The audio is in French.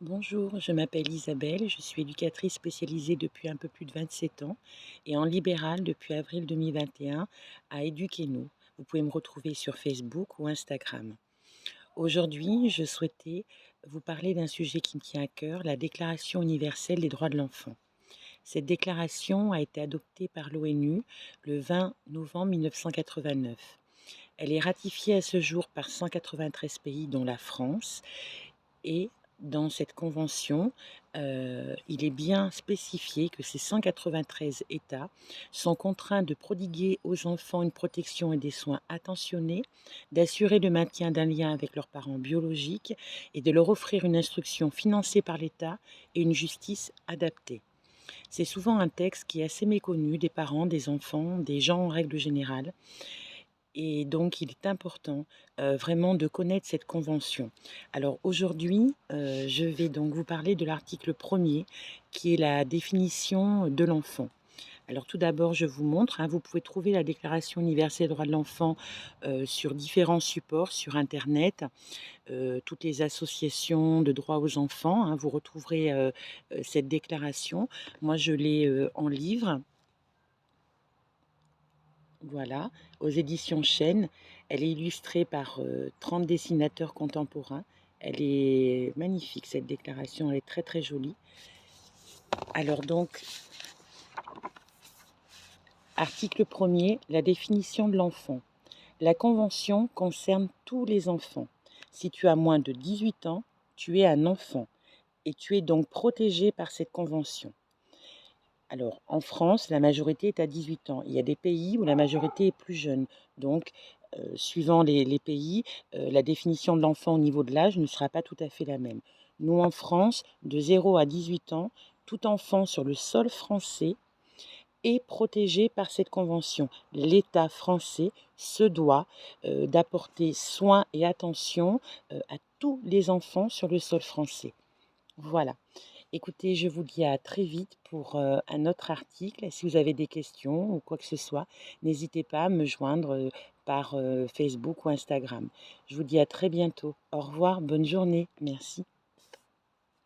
Bonjour, je m'appelle Isabelle, je suis éducatrice spécialisée depuis un peu plus de 27 ans et en libéral depuis avril 2021 à Éduquez-nous. Vous pouvez me retrouver sur Facebook ou Instagram. Aujourd'hui, je souhaitais vous parler d'un sujet qui me tient à cœur, la Déclaration universelle des droits de l'enfant. Cette déclaration a été adoptée par l'ONU le 20 novembre 1989. Elle est ratifiée à ce jour par 193 pays, dont la France, et dans cette convention, il est bien spécifié que ces 193 États sont contraints de prodiguer aux enfants une protection et des soins attentionnés, d'assurer le maintien d'un lien avec leurs parents biologiques et de leur offrir une instruction financée par l'État et une justice adaptée. C'est souvent un texte qui est assez méconnu des parents, des enfants, des gens en règle générale, et donc, il est important vraiment de connaître cette convention. Alors aujourd'hui, je vais donc vous parler de l'article premier, qui est la définition de l'enfant. Alors tout d'abord, je vous montre, hein, vous pouvez trouver la Déclaration universelle des droits de l'enfant sur différents supports, sur Internet, toutes les associations de droits aux enfants, hein, vous retrouverez cette déclaration. Moi, je l'ai en livre. Voilà, aux éditions Chênes. Elle est illustrée par 30 dessinateurs contemporains. Elle est magnifique, cette déclaration, elle est très très jolie. Alors donc, article premier, la définition de l'enfant. La Convention concerne tous les enfants. Si tu as moins de 18 ans, tu es un enfant et tu es donc protégé par cette Convention. Alors, en France, la majorité est à 18 ans. Il y a des pays où la majorité est plus jeune. Donc, suivant les pays, la définition de l'enfant au niveau de l'âge ne sera pas tout à fait la même. Nous, en France, de 0 à 18 ans, tout enfant sur le sol français est protégé par cette convention. L'État français se doit d'apporter soin et attention à tous les enfants sur le sol français. Voilà. Écoutez, je vous dis à très vite pour un autre article. Si vous avez des questions ou quoi que ce soit, n'hésitez pas à me joindre par Facebook ou Instagram. Je vous dis à très bientôt. Au revoir, bonne journée. Merci.